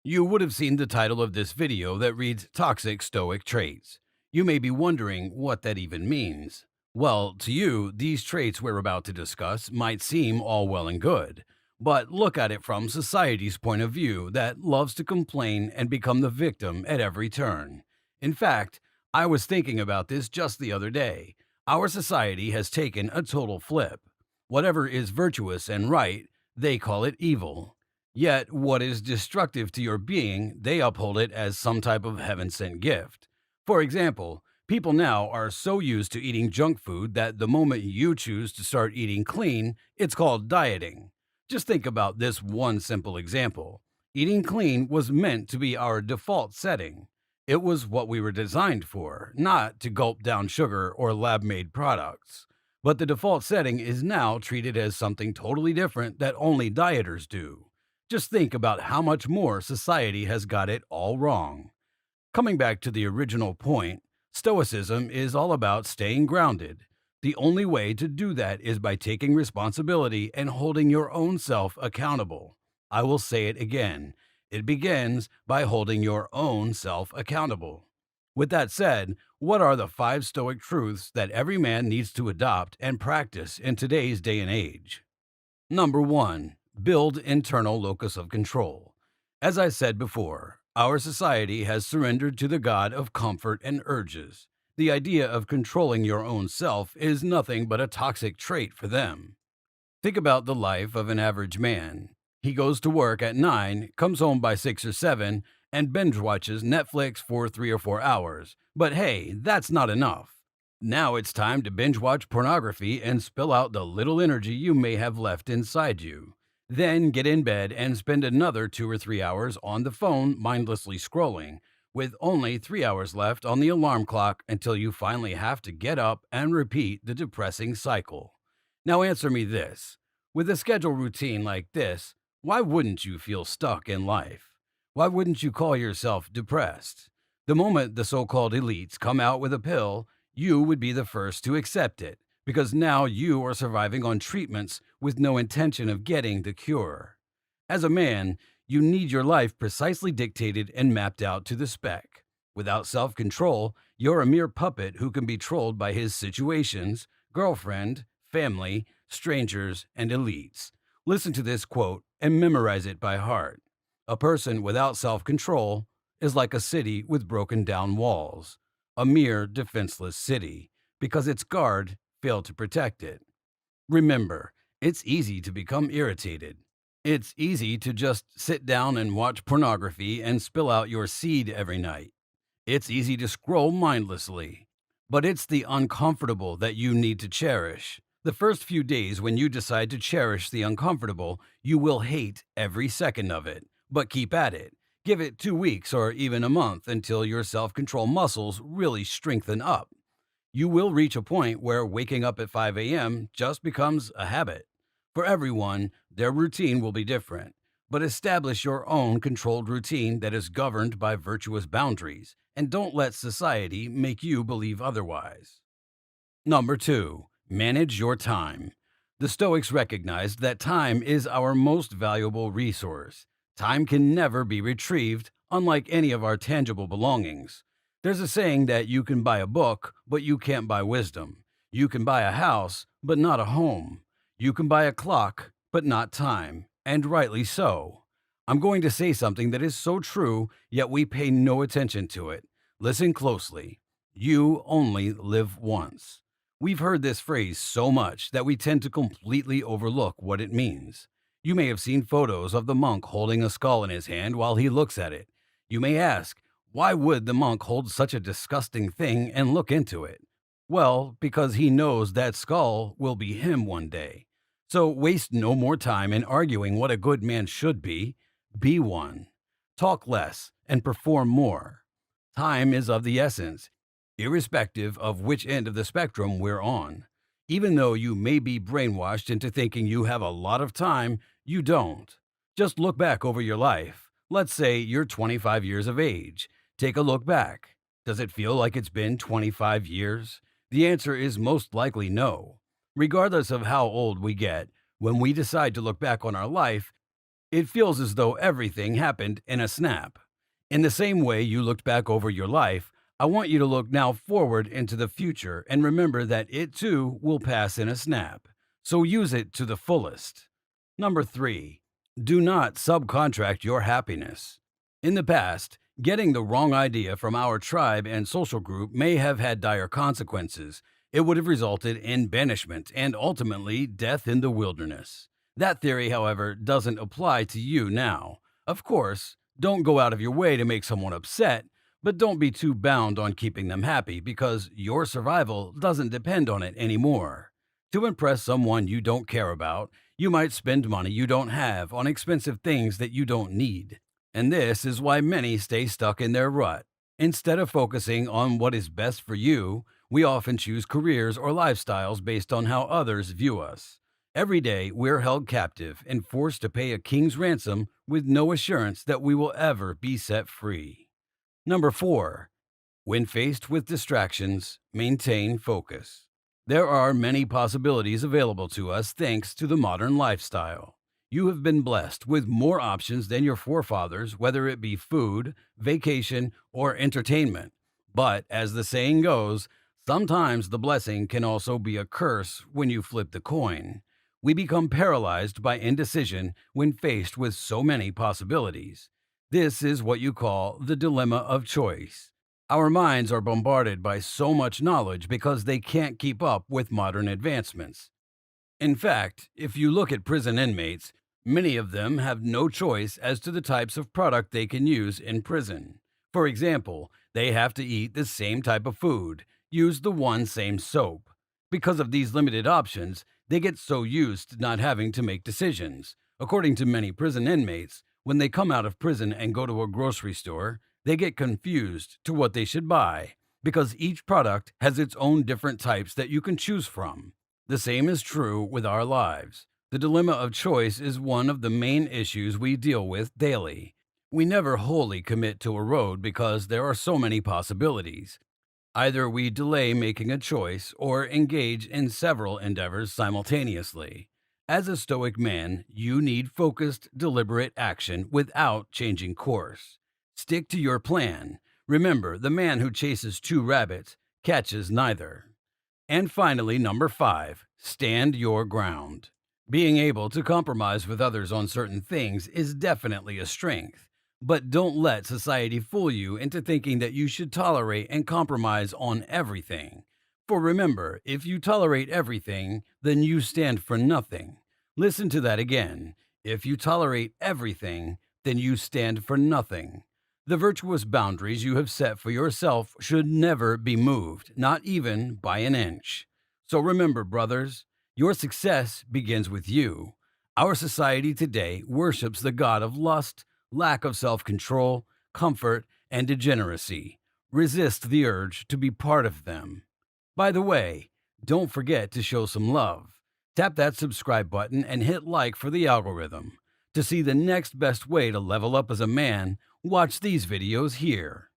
You would have seen the title of this video that reads Toxic Stoic Traits. You may be wondering what that even means. Well, to you, these traits we're about to discuss might seem all well and good, but look at it from society's point of view that loves to complain and become the victim at every turn. In fact, I was thinking about this just the other day. Our society has taken a total flip. Whatever is virtuous and right, they call it evil. Yet, what is destructive to your being, they uphold it as some type of heaven sent gift. For example, people now are so used to eating junk food that the moment you choose to start eating clean, it's called dieting. Just think about this one simple example. Eating clean was meant to be our default setting. It was what we were designed for, not to gulp down sugar or lab made products. But the default setting is now treated as something totally different that only dieters do. Just think about how much more society has got it all wrong. Coming back to the original point, Stoicism is all about staying grounded. The only way to do that is by taking responsibility and holding your own self accountable. I will say it again. It begins by holding your own self accountable. With that said, what are the five Stoic truths that every man needs to adopt and practice in today's day and age? Number one, build internal locus of control. As I said before, our society has surrendered to the god of comfort and urges. The idea of controlling your own self is nothing but a toxic trait for them. Think about the life of an average man. He goes to work at 9, comes home by 6 or 7, and binge watches Netflix for 3 or 4 hours. But hey, that's not enough. Now it's time to binge watch pornography and spill out the little energy you may have left inside you. Then get in bed and spend another 2 or 3 hours on the phone mindlessly scrolling, with only 3 hours left on the alarm clock until you finally have to get up and repeat the depressing cycle. Now answer me this. With a schedule routine like this, why wouldn't you feel stuck in life? Why wouldn't you call yourself depressed? The moment the so called elites come out with a pill, you would be the first to accept it, because now you are surviving on treatments with no intention of getting the cure. As a man, you need your life precisely dictated and mapped out to the spec. Without self control, you're a mere puppet who can be trolled by his situations, girlfriend, family, strangers, and elites. Listen to this quote and memorize it by heart. A person without self control is like a city with broken down walls, a mere defenseless city, because its guard failed to protect it. Remember, it's easy to become irritated. It's easy to just sit down and watch pornography and spill out your seed every night. It's easy to scroll mindlessly. But it's the uncomfortable that you need to cherish. The first few days when you decide to cherish the uncomfortable, you will hate every second of it. But keep at it. Give it 2 weeks or even a month until your self control muscles really strengthen up. You will reach a point where waking up at 5 a.m. just becomes a habit. For everyone, their routine will be different, but establish your own controlled routine that is governed by virtuous boundaries, and don't let society make you believe otherwise. Number two, manage your time. The Stoics recognized that time is our most valuable resource. Time can never be retrieved, unlike any of our tangible belongings. There's a saying that you can buy a book, but you can't buy wisdom. You can buy a house, but not a home. You can buy a clock, but not time. And rightly so. I'm going to say something that is so true, yet we pay no attention to it. Listen closely. You only live once. We've heard this phrase so much that we tend to completely overlook what it means. You may have seen photos of the monk holding a skull in his hand while he looks at it. You may ask, why would the monk hold such a disgusting thing and look into it? Well, because he knows that skull will be him one day. So waste no more time in arguing what a good man should be. Be one. Talk less and perform more. Time is of the essence, irrespective of which end of the spectrum we're on. Even though you may be brainwashed into thinking you have a lot of time, you don't. Just look back over your life. Let's say you're 25 years of age. Take a look back. Does it feel like it's been 25 years? The answer is most likely no. Regardless of how old we get, when we decide to look back on our life, It feels as though everything happened in a snap. In the same way you looked back over your life, I want you to look now forward into the future and remember that it too will pass in a snap. So use it to the fullest. Number three, do not subcontract your happiness. In the past, getting the wrong idea from our tribe and social group may have had dire consequences. It would have resulted in banishment and ultimately death in the wilderness. That theory, however, doesn't apply to you now. Of course, don't go out of your way to make someone upset, but don't be too bound on keeping them happy because your survival doesn't depend on it anymore. To impress someone you don't care about, you might spend money you don't have on expensive things that you don't need. And this is why many stay stuck in their rut. Instead of focusing on what is best for you, we often choose careers or lifestyles based on how others view us. Every day, we're held captive and forced to pay a king's ransom with no assurance that we will ever be set free. Number four, when faced with distractions, maintain focus. There are many possibilities available to us thanks to the modern lifestyle. You have been blessed with more options than your forefathers, whether it be food, vacation, or entertainment. But as the saying goes, sometimes the blessing can also be a curse when you flip the coin. We become paralyzed by indecision when faced with so many possibilities. This is what you call the dilemma of choice. Our minds are bombarded by so much knowledge because they can't keep up with modern advancements. In fact, if you look at prison inmates, many of them have no choice as to the types of product they can use in prison. For example, they have to eat the same type of food, use the one same soap. Because of these limited options, they get so used to not having to make decisions. According to many prison inmates, when they come out of prison and go to a grocery store, they get confused to what they should buy because each product has its own different types that you can choose from. The same is true with our lives. The dilemma of choice is one of the main issues we deal with daily. We never wholly commit to a road because there are so many possibilities. Either we delay making a choice or engage in several endeavors simultaneously. As a Stoic man, you need focused, deliberate action without changing course. Stick to your plan. Remember, the man who chases two rabbits catches neither. And finally, number five, stand your ground. Being able to compromise with others on certain things is definitely a strength. But don't let society fool you into thinking that you should tolerate and compromise on everything. For remember, if you tolerate everything, then you stand for nothing. Listen to that again. If you tolerate everything, then you stand for nothing. The virtuous boundaries you have set for yourself should never be moved, not even by an inch. So remember, brothers, your success begins with you. Our society today worships the god of lust, lack of self control, comfort, and degeneracy. Resist the urge to be part of them. By the way, don't forget to show some love. Tap that subscribe button and hit like for the algorithm. To see the next best way to level up as a man, watch these videos here.